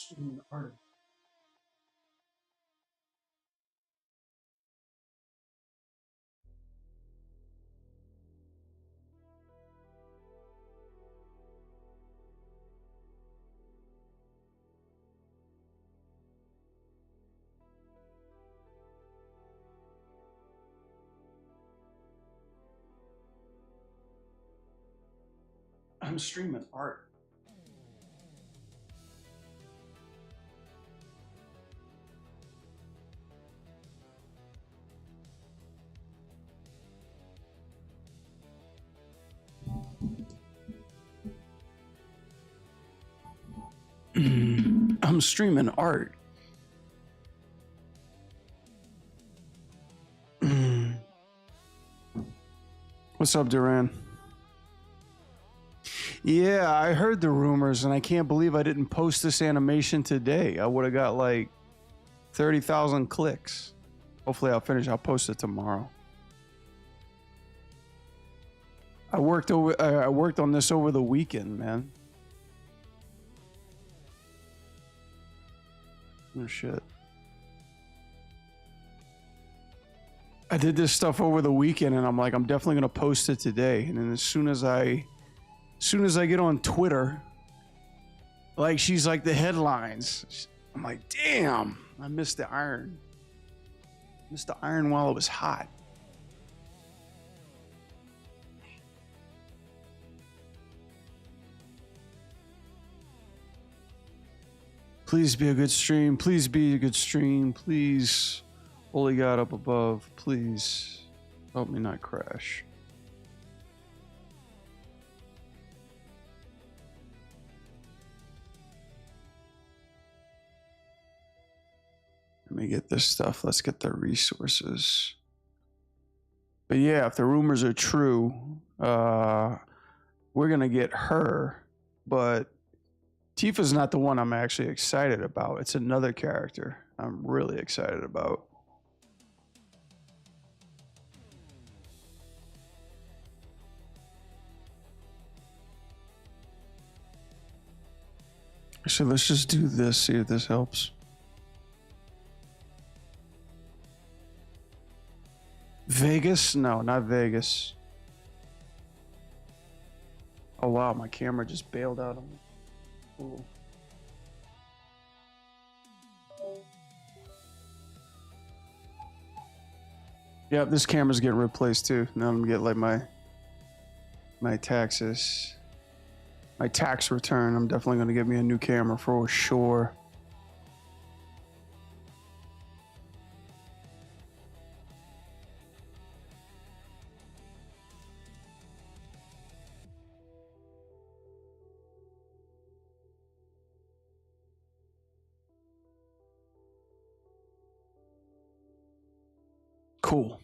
streaming art. I'm streaming art. I'm streaming art. What's up, Duran? Yeah, I heard the rumors, and I can't believe I didn't post this animation today. I would have got like 30,000 clicks. Hopefully, I'll post it tomorrow. I worked on this over the weekend, man. Oh shit. I did this stuff over the weekend, and I'm like, I'm definitely gonna post it today. And then as soon as I get on Twitter, like she's like the headlines. I'm like, damn, I missed the iron. Missed the iron while it was hot. Please be a good stream. Please be a good stream. Please. Holy God up above. Please help me not crash. Let me get this stuff. Let's get the resources. But yeah, if the rumors are true, we're going to get her. But Tifa's not the one I'm actually excited about. It's another character I'm really excited about. So let's just do this, see if this helps. Vegas? No, not Vegas. Oh wow, my camera just bailed out on me. Cool. Yep, this camera's getting replaced too. Now I'm gonna get like my taxes. My tax return. I'm definitely gonna get me a new camera for sure. Cool.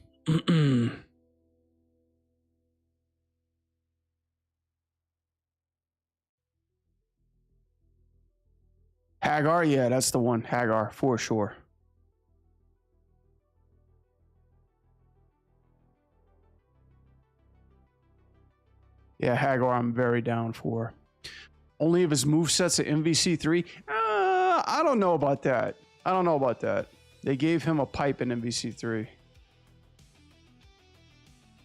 Hagar, yeah, that's the one. Hagar, for sure. Yeah, Hagar, I'm very down for. Only if his moveset's at MVC3? I don't know about that. I don't know about that. They gave him a pipe in MVC3.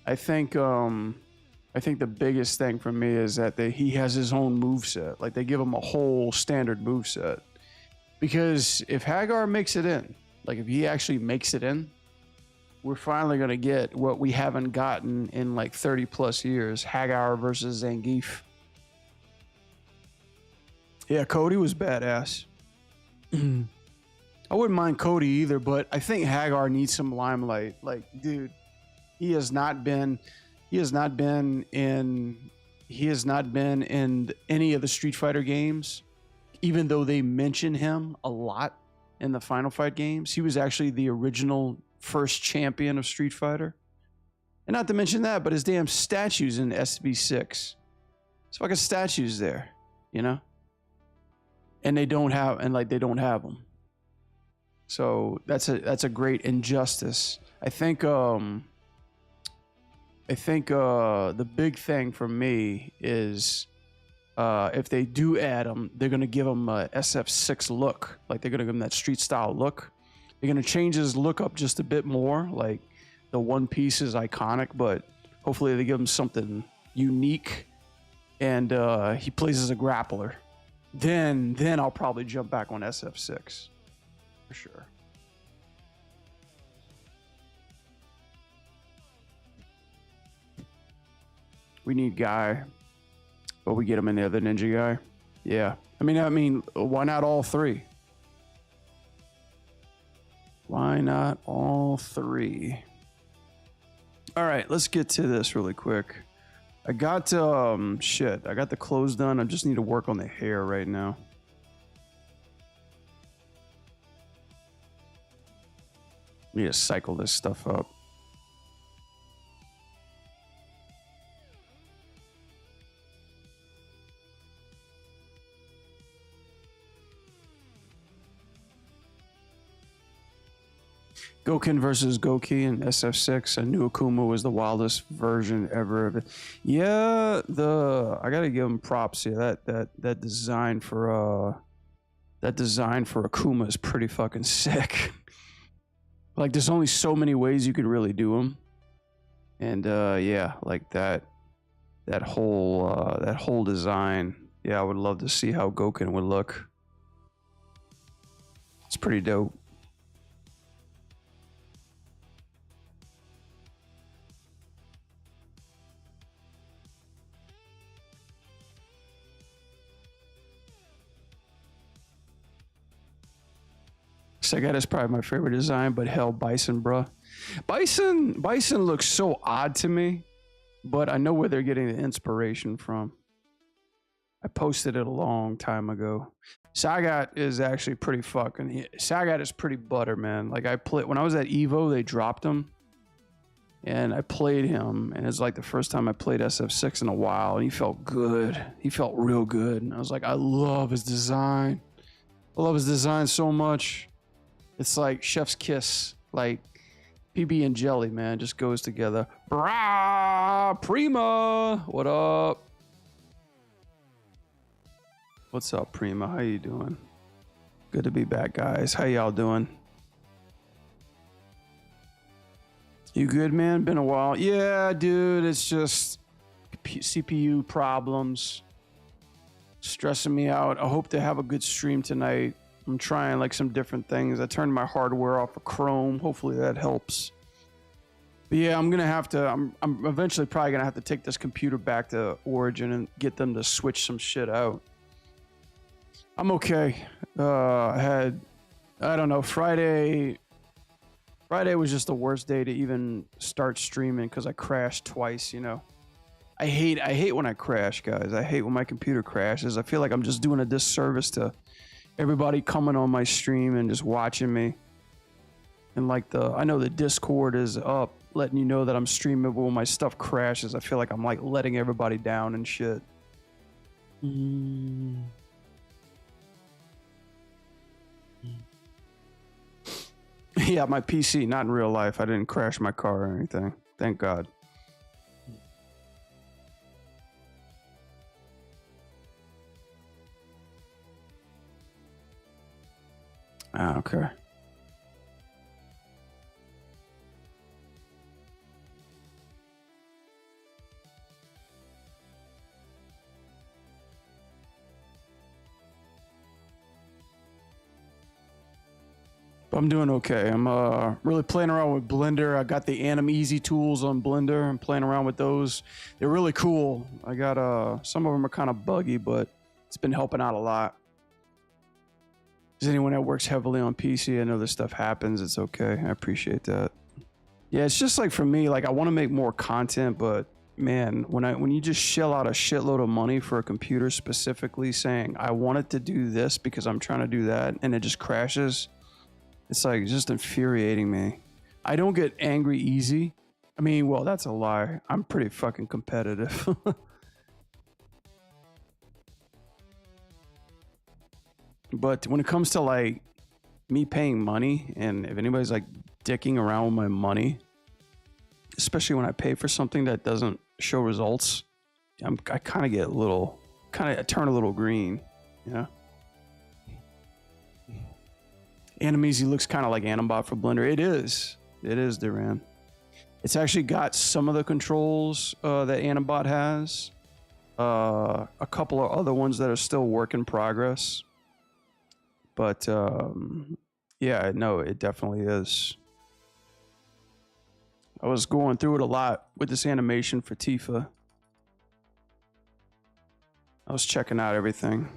I think the biggest thing for me is that he has his own moveset. Like they give him a whole standard moveset. Because if Hagar makes it in, like if he actually makes it in, we're finally going to get what we haven't gotten in like 30 plus years. Hagar versus Zangief. Yeah, Cody was badass. I wouldn't mind Cody either, but I think Hagar needs some limelight. Like, dude, he has not been in any of the Street Fighter games, even though they mention him a lot in the Final Fight games. He was actually the original first champion of Street Fighter. And not to mention that, but his damn statues in SB6. There's fucking statues there, you know? And they don't have them. So that's a great injustice. I think the big thing for me is if they do add them, they're gonna give him a SF6 look. Like they're gonna give him that street style look. They're gonna change his look up just a bit more. Like the One Piece is iconic, but hopefully they give him something unique. And he plays as a grappler. Then I'll probably jump back on SF6 for sure. We need Guy, but we get him in the other ninja guy. Yeah, I mean, why not all three? Why not all three? All right, let's get to this really quick. I got shit. I got the clothes done. I just need to work on the hair right now. Need to cycle this stuff up. Goken versus Goki in SF6. I knew Akuma was the wildest version ever of it. Yeah, I gotta give him props here. That design for Akuma is pretty fucking sick. Like, there's only so many ways you can really do them, and yeah, like that whole design. Yeah, I would love to see how Goken would look. It's pretty dope. Sagat is probably my favorite design, but hell, Bison, bruh. Bison looks so odd to me, but I know where they're getting the inspiration from. I posted it a long time ago. Sagat is actually pretty fucking. Sagat is pretty butter, man. Like when I was at Evo, they dropped him, and I played him, and it's like the first time I played SF6 in a while, and he felt good. He felt real good, and I was like, I love his design. I love his design so much. It's like chef's kiss, like PB and jelly, man, just goes together. Brah, Prima, what up? What's up, Prima? How you doing? Good to be back, guys. How y'all doing? You good, man? Been a while. Yeah, dude, it's just CPU problems stressing me out. I hope to have a good stream tonight. I'm trying like some different things. I turned my hardware off of Chrome. Hopefully that helps. But yeah, I'm gonna have to. I'm eventually probably gonna have to take this computer back to Origin and get them to switch some shit out. I'm okay. I don't know. Friday was just the worst day to even start streaming because I crashed twice. You know, I hate when I crash, guys. I hate when my computer crashes. I feel like I'm just doing a disservice to everybody coming on my stream and just watching me. And like I know the Discord is up, letting you know that I'm streaming, but when my stuff crashes, I feel like I'm like letting everybody down and shit. Yeah, my PC, not in real life. I didn't crash my car or anything. Thank God. Ah, okay. I'm doing okay. I'm really playing around with Blender. I got the ANIM easy tools on Blender. I'm playing around with those. They're really cool. I got some of them are kind of buggy, but it's been helping out a lot. Is anyone that works heavily on PC? I know this stuff happens. It's okay. I appreciate that. Yeah, it's just like for me, like I want to make more content, but man, when you just shell out a shitload of money for a computer specifically saying I want it to do this because I'm trying to do that, and it just crashes, it's like just infuriating me. I don't get angry easy. I mean, well, that's a lie. I'm pretty fucking competitive. But when it comes to like me paying money, and if anybody's like dicking around with my money, especially when I pay for something that doesn't show results, I kind of get a little kind of turn a little green, you know. Animeasy looks kind of like Animbot for Blender. It is Duran. It's actually got some of the controls that Animbot has. A couple of other ones that are still work in progress. But yeah, no, it definitely is. I was going through it a lot with this animation for Tifa. I was checking out everything.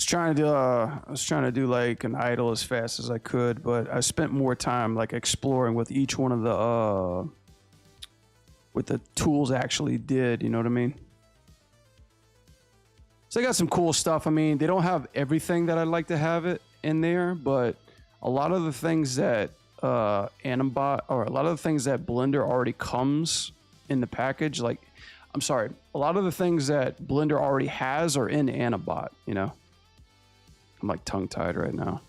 I was trying to do like an idle as fast as I could, but I spent more time like exploring with each one of the what the tools actually did, you know what I mean? So they got some cool stuff. I mean, they don't have everything that I'd like to have it in there, but a lot of the things that Animbot, or a lot of the things that Blender already comes in the package, like, I'm sorry, a lot of the things that Blender already has are in Animbot, you know? I'm like tongue-tied right now.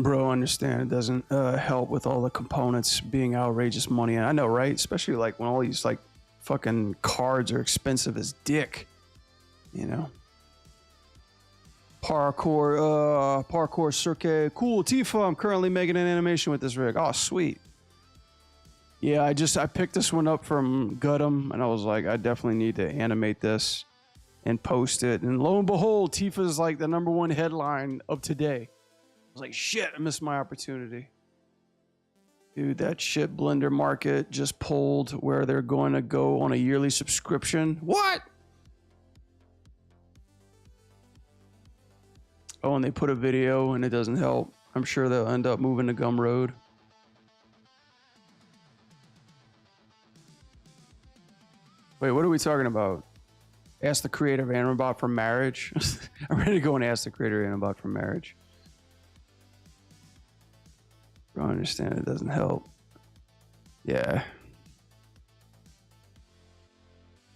Bro, understand it doesn't help with all the components being outrageous money. And I know, right? Especially like when all these like fucking cards are expensive as dick, you know. Parkour circuit. Cool, Tifa, I'm currently making an animation with this rig. Oh, sweet. Yeah, I picked this one up from Guttum, and I was like, I definitely need to animate this and post it. And lo and behold, Tifa's like the #1 headline of today. I was like, shit, I missed my opportunity. Dude, that shit Blender Market just pulled where they're going to go on a yearly subscription. What? Oh, and they put a video and it doesn't help. I'm sure they'll end up moving to Gumroad. Wait, what are we talking about? Ask the creator of Animbot for marriage? I'm ready to go and ask the creator of Animbot for marriage. I don't understand, it doesn't help. Yeah.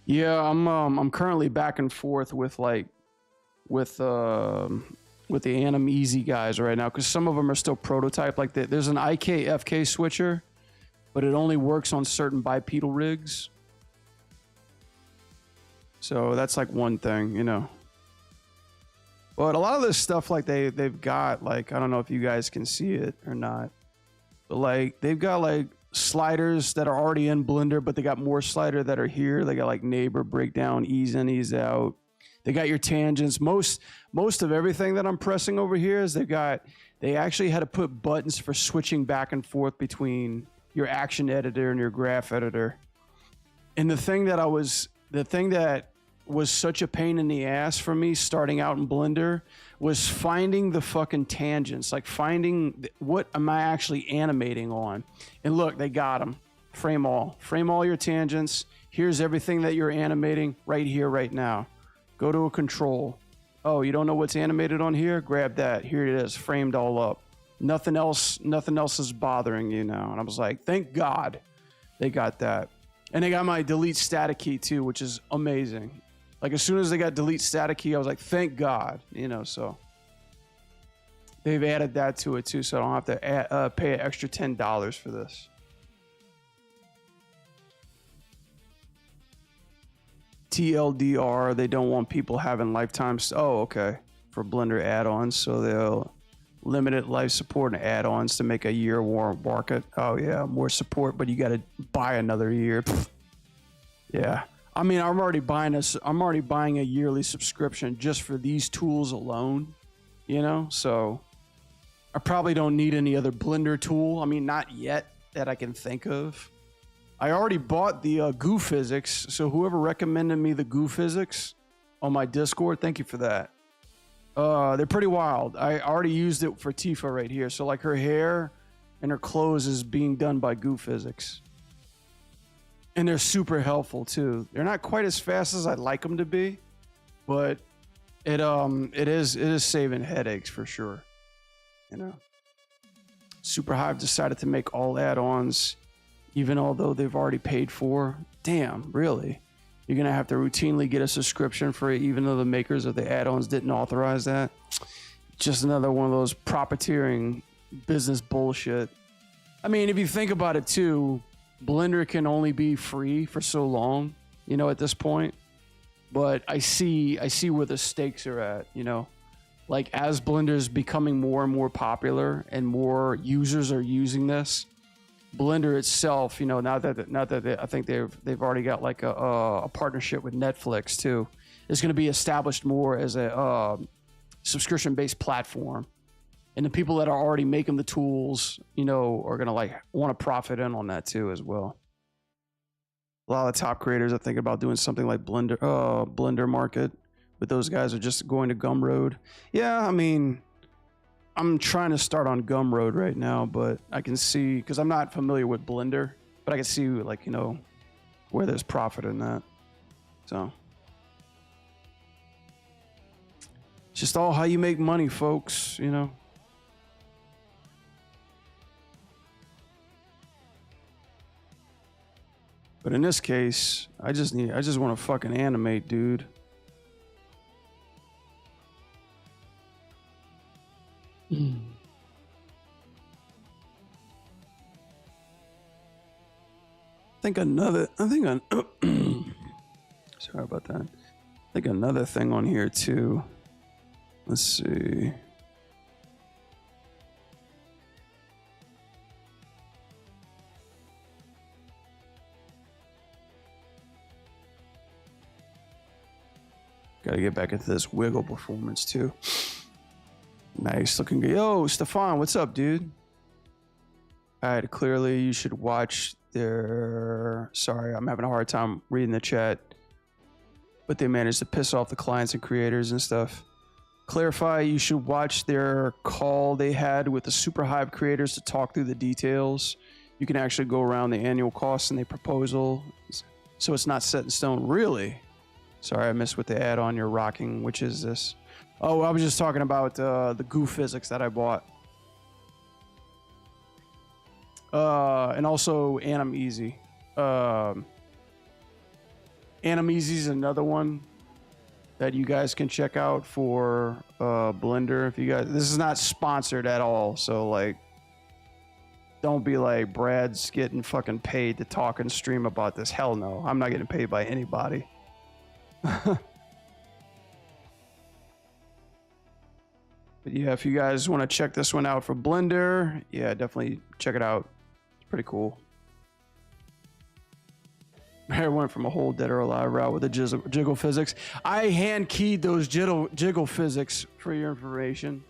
Yeah, I'm currently back and forth with like with the ANIM Easy guys right now, because some of them are still prototype. Like there's an IK-FK switcher, but it only works on certain bipedal rigs. So that's like one thing, you know. But a lot of this stuff, like they've got, like, I don't know if you guys can see it or not, but like they've got like sliders that are already in Blender, but they got more slider that are here. They got like neighbor, breakdown, ease in, ease out. They got your tangents. Most of everything that I'm pressing over here is they actually had to put buttons for switching back and forth between your action editor and your graph editor. And the thing that was such a pain in the ass for me starting out in Blender was finding the fucking tangents, like finding what am I actually animating on. And look, they got them. Frame all your tangents. Here's everything that you're animating right here, right now. Go to a control. Oh, you don't know what's animated on here? Grab that. Here it is, framed all up. Nothing else is bothering you now. And I was like, thank God they got that. And they got my delete static key too, which is amazing. Like as soon as they got delete static key, I was like, thank God, you know. So they've added that to it too, so I don't have to pay an extra $10 for this. TLDR, they don't want people having lifetimes. Oh, okay. For Blender add-ons, so they'll limited life support and add-ons to make a year warrant market. Oh yeah, more support, but you got to buy another year. Yeah, I mean, I'm already buying a yearly subscription just for these tools alone, you know. So I probably don't need any other Blender tool. I mean, not yet that I can think of. I already bought the goo physics, so whoever recommended me the goo physics on my Discord, thank you for that. They're pretty wild. I already used it for Tifa right here. So like her hair and her clothes is being done by goo physics. And they're super helpful too. They're not quite as fast as I'd like them to be, but it is saving headaches for sure, you know. Superhive decided to make all add-ons, even although they've already paid for. Damn, really? You're gonna have to routinely get a subscription for it, even though the makers of the add-ons didn't authorize that. Just another one of those profiteering business bullshit. I mean, if you think about it too, Blender can only be free for so long, you know, at this point. But I see where the stakes are at, you know. Like, as Blender's becoming more and more popular and more users are using this, Blender itself, you know, now that I think they've already got like a partnership with Netflix too, is going to be established more as a subscription-based platform, and the people that are already making the tools, you know, are going to like want to profit in on that too as well. A lot of the top creators are thinking about doing something like Blender Market, but those guys are just going to Gumroad. Yeah, I mean, I'm trying to start on Gumroad right now, but I can see, because I'm not familiar with Blender, but I can see, like, you know, where there's profit in that. So it's just all how you make money, folks, you know. But in this case, I just want to fucking animate, dude. I think sorry about that. I think another thing on here too. Let's see. Gotta get back into this wiggle performance too. Nice looking good. Yo, Stefan, what's up, dude? All right, clearly you should watch their... Sorry, I'm having a hard time reading the chat. But they managed to piss off the clients and creators and stuff. Clarify, you should watch their call they had with the Superhive creators to talk through the details. You can actually go around the annual costs and the proposal. So it's not set in stone. Really? Sorry, I missed what they add on. You're rocking. Which is this? Oh, I was just talking about the goo physics that I bought. And also ANIM Easy. ANIM Easy is another one that you guys can check out for Blender. If you guys, this is not sponsored at all, so like, don't be like, Brad's getting fucking paid to talk and stream about this. Hell no, I'm not getting paid by anybody. But yeah, if you guys want to check this one out for Blender, yeah, definitely check it out. It's pretty cool. I went from a whole dead or alive route with the jiggle physics. I hand keyed those jiggle physics for your information.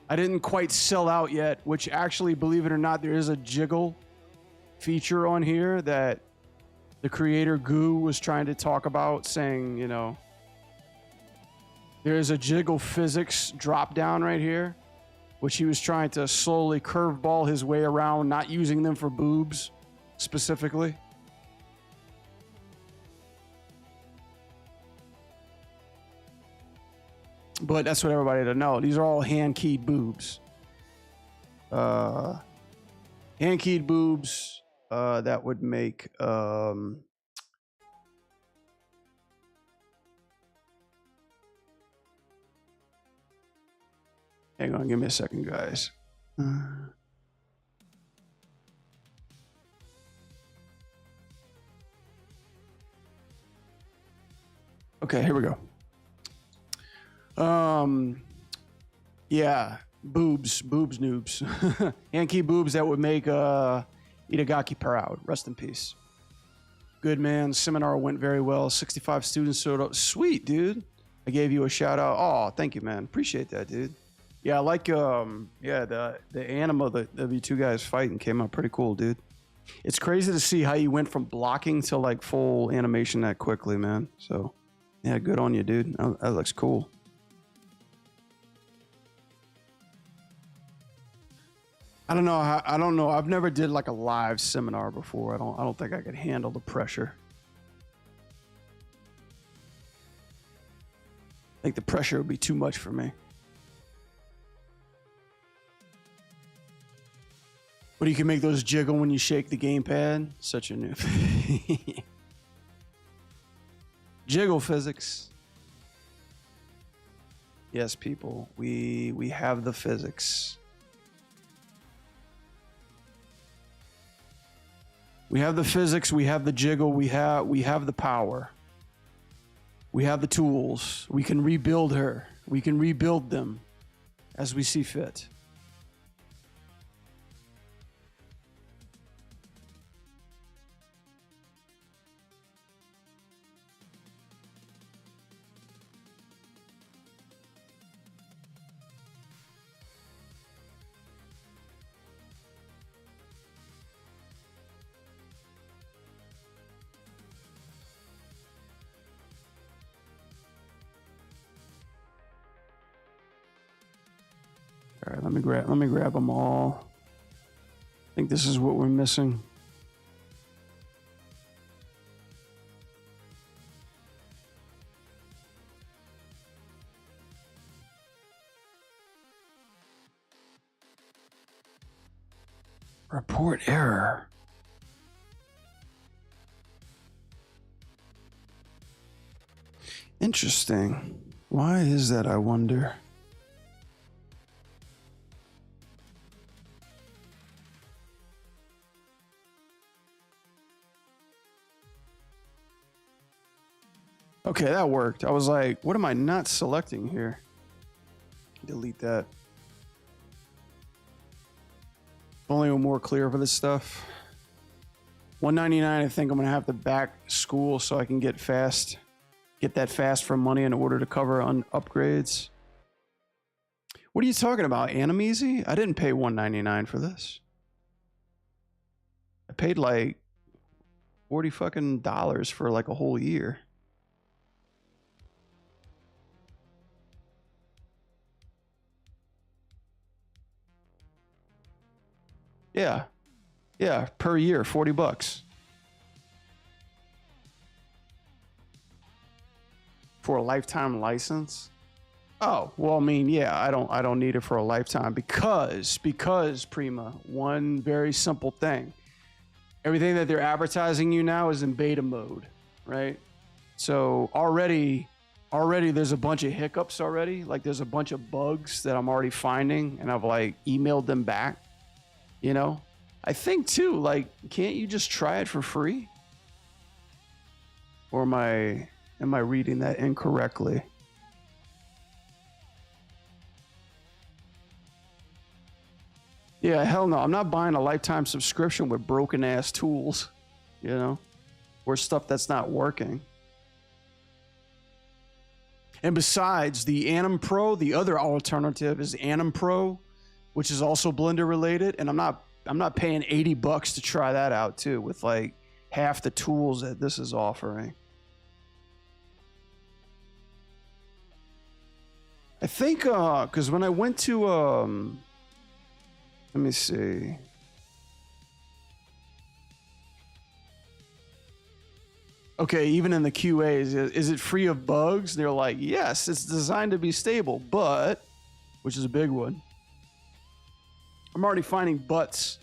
I didn't quite sell out yet, which actually, believe it or not, there is a jiggle feature on here that the creator Goo was trying to talk about, saying, you know, there's a jiggle physics drop down right here, which he was trying to slowly curveball his way around, not using them for boobs specifically. But that's what everybody to know. These are all hand-keyed boobs. Hand-keyed boobs that would make hang on, give me a second, guys. Okay, here we go. Yeah, boobs noobs. Yankee boobs that would make Itagaki proud. Rest in peace. Good, man. Seminar went very well. 65 students showed up. Sweet, dude. I gave you a shout out. Oh, thank you, man. Appreciate that, dude. Yeah, I like yeah, the anima that you two guys fighting came out pretty cool, dude. It's crazy to see how you went from blocking to like full animation that quickly, man. So yeah, good on you, dude. That looks cool. I don't know. I've never did like a live seminar before. I don't think I could handle the pressure. I think the pressure would be too much for me. But you can make those jiggle when you shake the gamepad. Such a noob. Jiggle physics. Yes, people. We have the physics. We have the physics, we have the jiggle, we have the power. We have the tools. We can rebuild her. We can rebuild them as we see fit. All right, let me grab them all. I think this is what we're missing. Report error. Interesting. Why is that, I wonder? Okay, that worked. I was like, what am I not selecting here? Delete that. If only we're more clear for this stuff. $199, I think I'm gonna have to back school so I can get that fast for money in order to cover on upgrades. What are you talking about? ANIM Easy? I didn't pay $199 for this. I paid like $40 fucking for like a whole year. Yeah. Yeah, per year, $40. For a lifetime license? Oh, well, I mean, yeah, I don't need it for a lifetime because Prima, one very simple thing. Everything that they're advertising you now is in beta mode, right? So already there's a bunch of hiccups already. Like there's a bunch of bugs that I'm already finding and I've like emailed them back. You know, I think too, like, can't you just try it for free? Or am I reading that incorrectly? Yeah, hell no. I'm not buying a lifetime subscription with broken ass tools, you know, or stuff that's not working. And besides the ANIM Pro, the other alternative is ANIM Pro, which is also Blender related, and I'm not paying $80 to try that out too, with like half the tools that this is offering. I think because when I went to let me see. Okay, even in the QAs, is it free of bugs? They're like, yes, it's designed to be stable, but, which is a big one. I'm already finding butts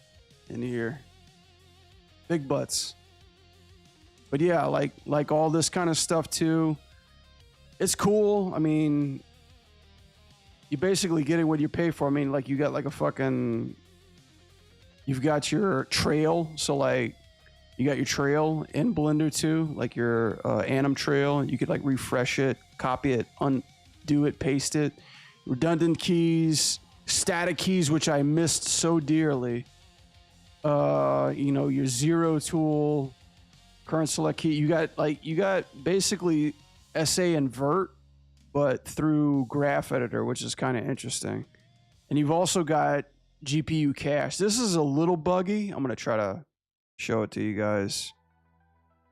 in here. Big butts. But yeah, like all this kind of stuff too. It's cool. I mean, you're basically getting what you pay for. I mean, like you got like a fucking, you've got your trail. So like you got your trail in Blender too, like your ANIM trail. You could like refresh it, copy it, undo it, paste it. Redundant keys, static keys, which I missed so dearly. You know, your zero tool, current select key. You got basically SA invert, but through graph editor, which is kind of interesting. And you've also got GPU cache. This is a little buggy. I'm gonna try to show it to you guys.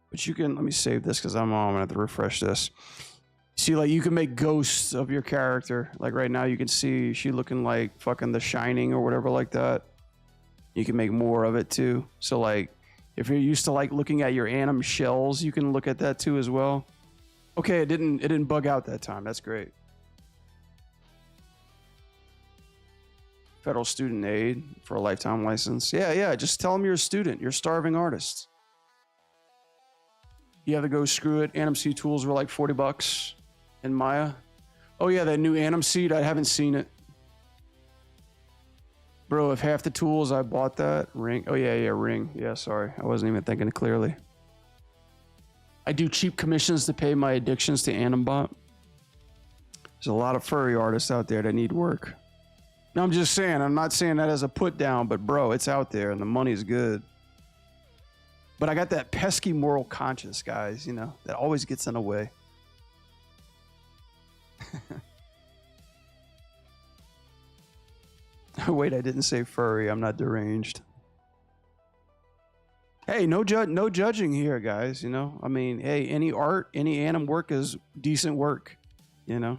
But you can, let me save this because I'm gonna have to refresh this. See, like you can make ghosts of your character. Like right now you can see she looking like fucking The Shining or whatever like that. You can make more of it too. So like if you're used to like looking at your ANIM shells, you can look at that too as well. Okay, it didn't bug out that time. That's great. federal student aid for a lifetime license. Yeah. Just tell them you're a student. You're a starving artist. You have to go screw it. ANIM seed tools were like $40 in Maya. Oh yeah, that new ANIM seed. I haven't seen it. Bro, if half the tools I bought that ring. Oh yeah, ring. Yeah, sorry. I wasn't even thinking clearly. I do cheap commissions to pay my addictions to ANIMbot. There's a lot of furry artists out there that need work. No, I'm just saying, I'm not saying that as a put down, but bro, it's out there and the money's good. But I got that pesky moral conscience, guys, you know, that always gets in the way. Wait, I didn't say furry. I'm not deranged. Hey, no judging here, guys, you know? I mean, hey, any art, any ANIM work is decent work, you know?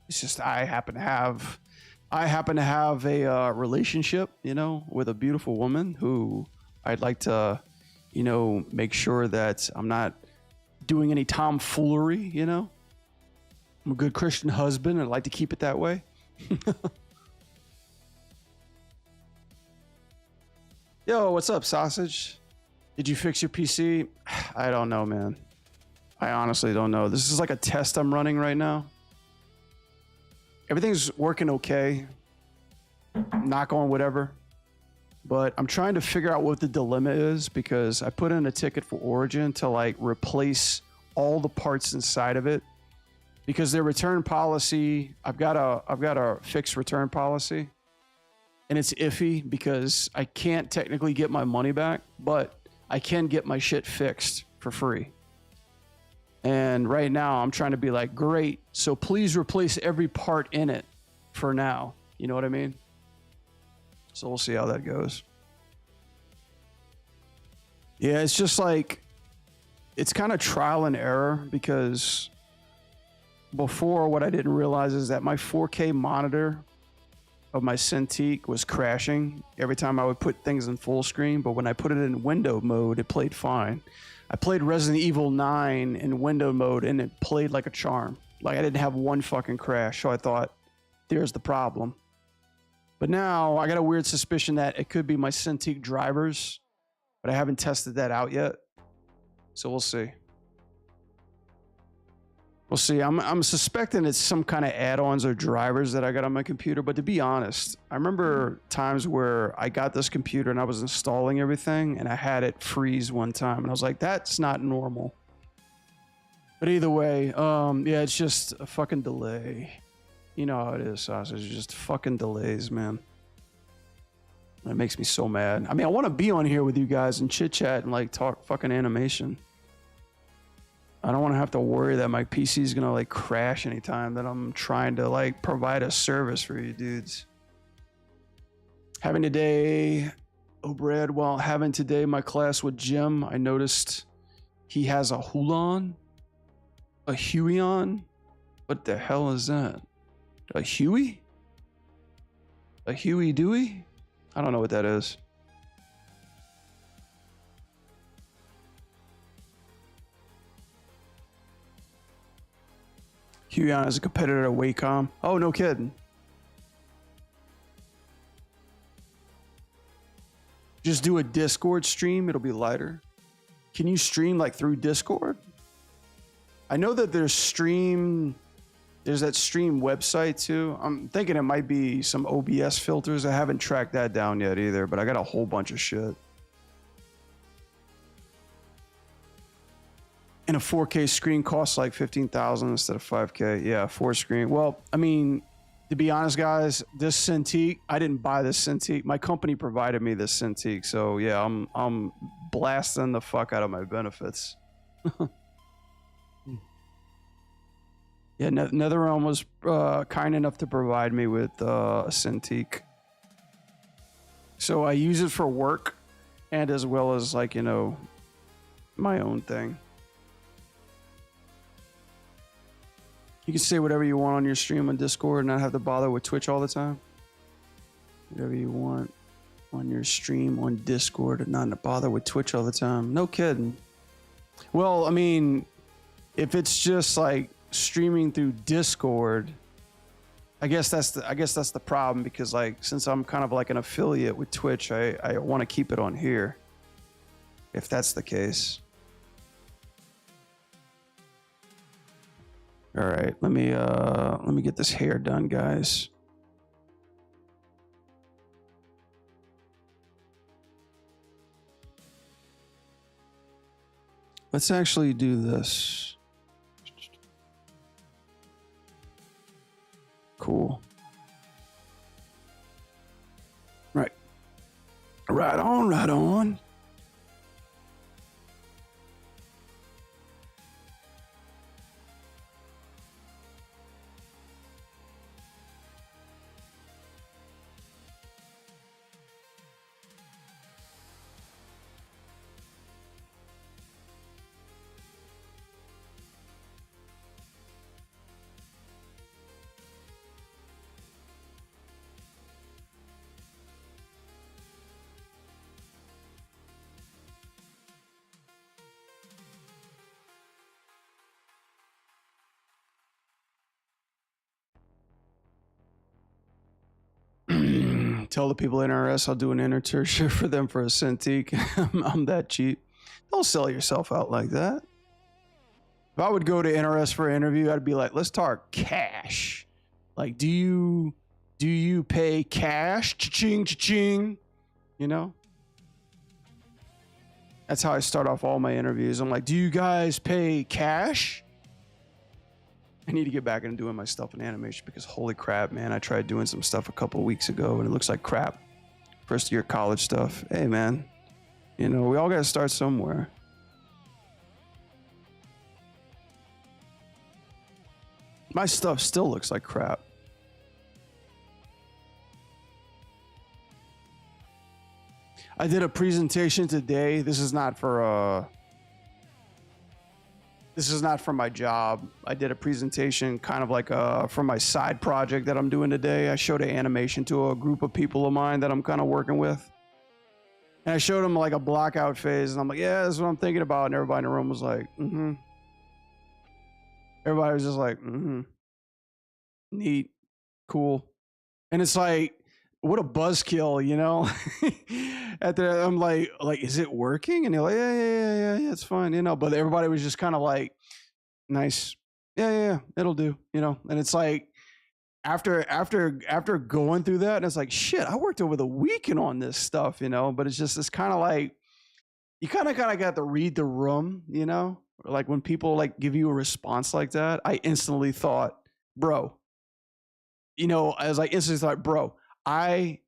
It's just I happen to have a relationship, you know, with a beautiful woman who I'd like to, you know, make sure that I'm not doing any tomfoolery, you know? I'm a good Christian husband and I'd like to keep it that way. Yo, what's up, sausage? Did you fix your PC? I don't know, man. I honestly don't know. This is like a test I'm running right now. Everything's working okay. Knock on whatever. But I'm trying to figure out what the dilemma is because I put in a ticket for Origin to like replace all the parts inside of it because their return policy, I've got a fixed return policy. And it's iffy because I can't technically get my money back, but I can get my shit fixed for free. And right now I'm trying to be like, great, so please replace every part in it for now. You know what I mean? So we'll see how that goes. Yeah, it's just like, it's kind of trial and error because before what I didn't realize is that my 4K monitor of my Cintiq was crashing every time I would put things in full screen, but when I put it in window mode, it played fine. I played Resident Evil 9 in window mode and it played like a charm. Like I didn't have one fucking crash, so I thought, there's the problem. But now I got a weird suspicion that it could be my Cintiq drivers, but I haven't tested that out yet. So we'll see. We'll see. I'm suspecting it's some kind of add-ons or drivers that I got on my computer. But to be honest, I remember times where I got this computer and I was installing everything and I had it freeze one time. And I was like, that's not normal. But either way, yeah, it's just a fucking delay. You know how it is, sausage. It's just fucking delays, man. It makes me so mad. I mean, I want to be on here with you guys and chit-chat and like talk fucking animation. I don't want to have to worry that my PC is going to like crash anytime that I'm trying to like provide a service for you dudes. Having today, oh Brad, while having today my class with Jim, I noticed he has a Hulan, a Huion. What the hell is that? A Huey? A Huey Dewey? I don't know what that is. Huion is a competitor at Wacom. Oh, no kidding. Just do a Discord stream. It'll be lighter. Can you stream like through Discord? I know that there's that stream website too. I'm thinking it might be some OBS filters. I haven't tracked that down yet either, but I got a whole bunch of shit. And a 4K screen costs like 15,000 instead of 5K. Yeah, 4 screen. Well, I mean, to be honest, guys, this Cintiq, I didn't buy this Cintiq. My company provided me this Cintiq. So yeah, I'm blasting the fuck out of my benefits. Yeah, NetherRealm was kind enough to provide me with a Cintiq. So I use it for work and as well as like, you know, my own thing. You can say whatever you want on your stream on Discord and not have to bother with Twitch all the time. Whatever you want on your stream on Discord and not bother with Twitch all the time. No kidding. Well, I mean, if it's just like streaming through Discord, I guess that's the problem, because like since I'm kind of like an affiliate with Twitch, I want to keep it on here. If that's the case. All right, let me get this hair done, guys. Let's actually do this. Cool. Right. Right on, right on. Tell the people in NRS I'll do an internship for them for a Cintiq. I'm that cheap. Don't sell yourself out like that. If I would go to NRS for an interview, I'd be like, let's talk cash. Like, do you pay cash? Cha-ching, cha-ching. You know? That's how I start off all my interviews. I'm like, do you guys pay cash? I need to get back into doing my stuff in animation, because holy crap, man, I tried doing some stuff a couple of weeks ago and it looks like crap. First year college stuff. Hey, man, you know, we all got to start somewhere. My stuff still looks like crap. I did a presentation today. This is not for my job. I did a presentation kind of like for my side project that I'm doing today. I showed an animation to a group of people of mine that I'm kind of working with. And I showed them like a blockout phase, and I'm like, yeah, that's what I'm thinking about. And everybody in the room was like, mm-hmm. Everybody was just like, mm-hmm. Neat. Cool. And it's like, what a buzzkill, you know? I'm like, is it working? And they're like, yeah, it's fine, you know. But everybody was just kind of like, nice, yeah, it'll do, you know. And it's like, after going through that, and it's like, shit, I worked over the weekend on this stuff, you know. But it's just, it's kind of like, you kind of got to read the room, you know. Like when people like give you a response like that, I instantly thought, bro, you know, bro, I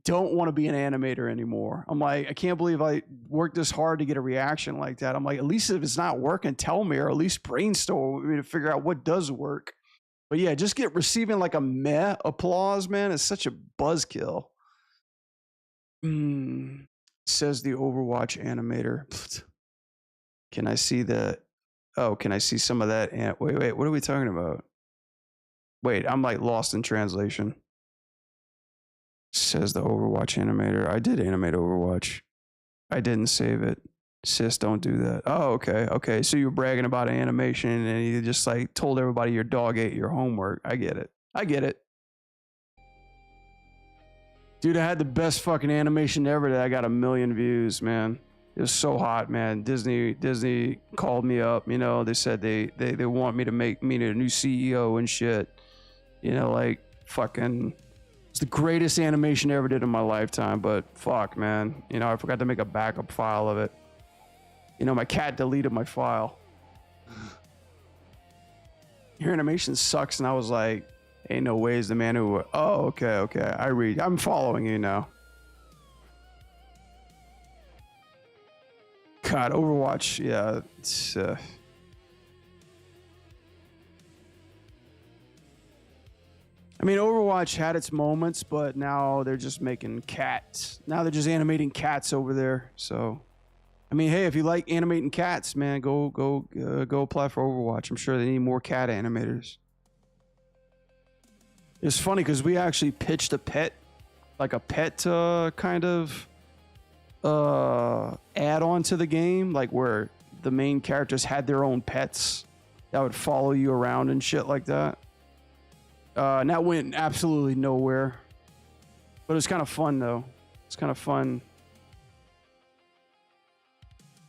don't want to be an animator anymore. I'm like, I can't believe I worked this hard to get a reaction like that. I'm like, at least if it's not working, tell me, or at least brainstorm with me to figure out what does work. But yeah, just receiving like a meh applause, man, is such a buzzkill. Says the Overwatch animator. Can I see that? Oh, can I see some of that? Wait, what are we talking about? Wait, I'm like lost in translation. Says the Overwatch animator. I did animate Overwatch. I didn't save it. Sis, don't do that. Oh, okay. So you're bragging about animation and you just like told everybody your dog ate your homework. I get it. Dude, I had the best fucking animation ever that I got 1 million views, man. It was so hot, man. Disney called me up, you know. They said they want me to make me a new CEO and shit. You know, like fucking, it's the greatest animation I ever did in my lifetime, but fuck, man. You know, I forgot to make a backup file of it. You know, my cat deleted my file. Your animation sucks, and I was like, ain't no ways the man who... Oh, okay. I'm following you now. God, Overwatch, yeah, it's... I mean, Overwatch had its moments, but now they're just making cats. Now they're just animating cats over there. So, I mean, hey, if you like animating cats, man, go apply for Overwatch. I'm sure they need more cat animators. It's funny because we actually pitched a pet kind of add-on to the game, like where the main characters had their own pets that would follow you around and shit like that. And that went absolutely nowhere. But it's kind of fun though. It's kind of fun.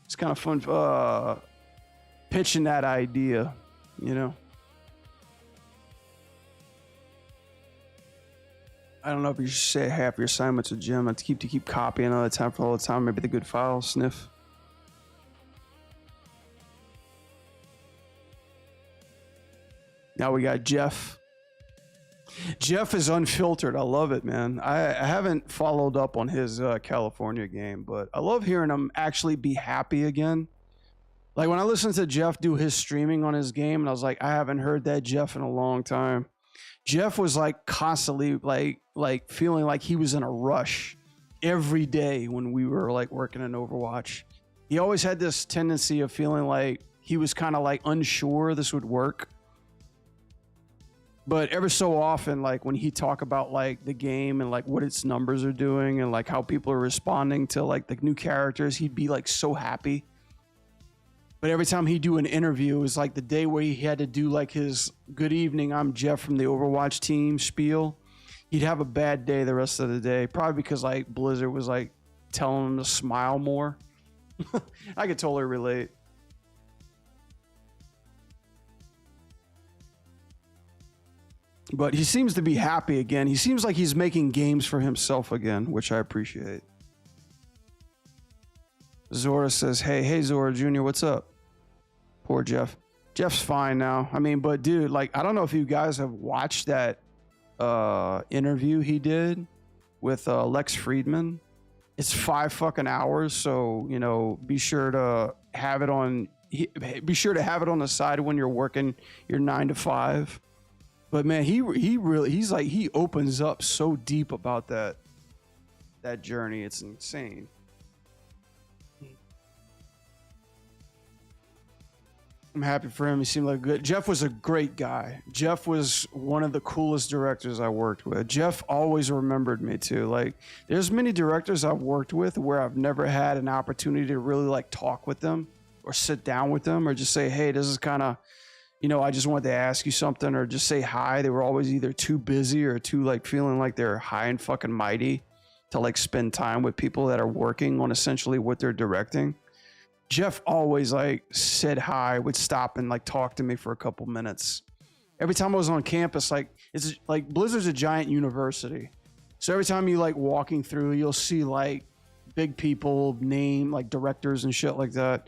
It's kind of fun pitching that idea, you know. I don't know if you should say half your assignments with Jim. I have to keep copying all the time for all the time. Maybe the good file sniff. Now we got Jeff. Jeff is unfiltered. I love it, man. I haven't followed up on his California game, but I love hearing him actually be happy again. Like when I listened to Jeff do his streaming on his game, and I was like, I haven't heard that Jeff in a long time. Jeff was like constantly like feeling like he was in a rush every day when we were like working in Overwatch. He always had this tendency of feeling like he was kind of like unsure this would work. But ever so often, like when he talk about like the game and like what its numbers are doing and like how people are responding to like the new characters, he'd be like so happy. But every time he'd do an interview, it was like the day where he had to do like his "Good evening, I'm Jeff from the Overwatch team" spiel. He'd have a bad day the rest of the day, probably because like Blizzard was like telling him to smile more. I could totally relate. But he seems to be happy again. He seems like he's making games for himself again, which I appreciate. Zora says, hey, Zora Jr., what's up? Poor Jeff. Jeff's fine now. I mean, but dude, like, I don't know if you guys have watched that interview he did with Lex Friedman. It's 5 fucking hours. So, you know, be sure to have it on the side when you're working your 9 to 5. But man, he opens up so deep about that journey. It's insane. I'm happy for him. He seemed like good. Jeff was a great guy. Jeff was one of the coolest directors I worked with. Jeff always remembered me too. Like there's many directors I've worked with where I've never had an opportunity to really like talk with them or sit down with them or just say, hey, this is kind of, you know, I just wanted to ask you something or just say hi. They were always either too busy or too like feeling like they're high and fucking mighty to like spend time with people that are working on essentially what they're directing. Jeff always like said hi, would stop and like talk to me for a couple minutes. Every time I was on campus, like it's like Blizzard's a giant university. So every time you like walking through, you'll see like big people name like directors and shit like that.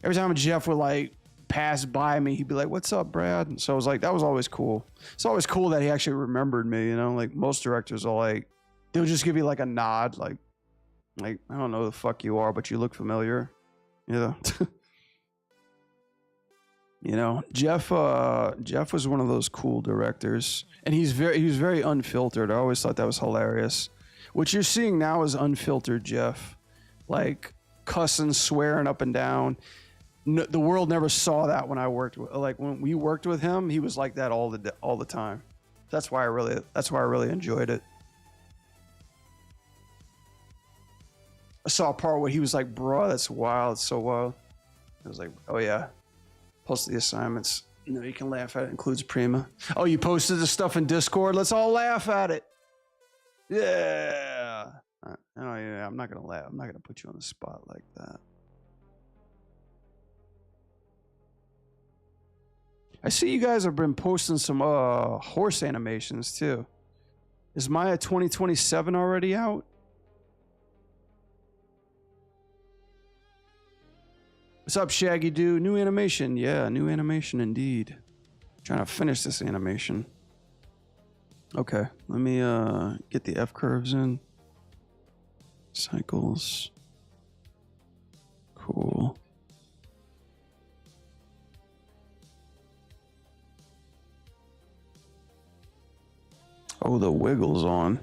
Every time Jeff would like pass by me, he'd be like, what's up, Brad? And so I was like, that was always cool. It's always cool that he actually remembered me, you know, like most directors are like, they'll just give you like a nod, like I don't know who the fuck you are, but you look familiar. Yeah. You know, Jeff was one of those cool directors, and he was very unfiltered. I always thought that was hilarious. What you're seeing now is unfiltered Jeff, like cussing, swearing up and down. No, the world never saw that when I worked with, like when we worked with him, he was like that all the time. That's why I really enjoyed it. I saw a part where he was like, bro, that's wild. It's so wild. I was like, oh yeah. Post the assignments. No, you can laugh at it. Includes Prima. Oh, you posted the stuff in Discord? Let's all laugh at it. Yeah. Oh yeah, I'm not going to laugh. I'm not going to put you on the spot like that. I see you guys have been posting some horse animations too. Is Maya 2027 already out? What's up, Shaggy Dude? New animation. Yeah, new animation indeed. Trying to finish this animation. Okay, let me get the F curves in. Cycles. Cool. Oh, the wiggle's on.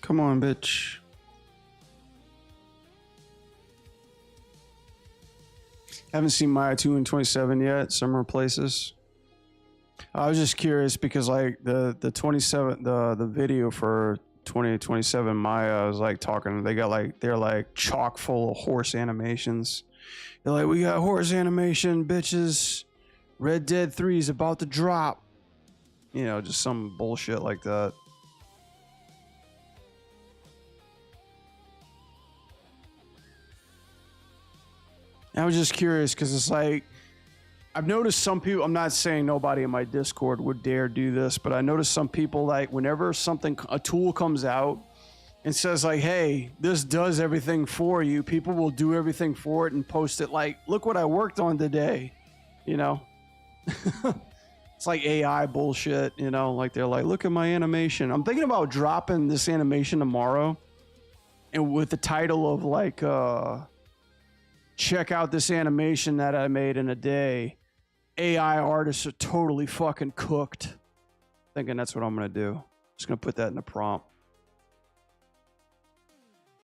Come on, bitch. Haven't seen Maya 2 and 27 yet. Summer Places. I was just curious because like the 27 the video for 2027 Maya was like talking. They're like chock full of horse animations. They're like, we got horse animation, bitches. Red Dead 3 is about to drop. You know, just some bullshit like that. I was just curious because it's like, I've noticed some people, I'm not saying nobody in my Discord would dare do this, but I noticed some people like whenever a tool comes out and says like, hey, this does everything for you, people will do everything for it and post it like, look what I worked on today, you know? It's like AI bullshit, you know? Like they're like, look at my animation. I'm thinking about dropping this animation tomorrow and with the title of like, check out this animation that I made in a day. AI artists are totally fucking cooked. Thinking that's what I'm gonna do. Just gonna put that in the prompt.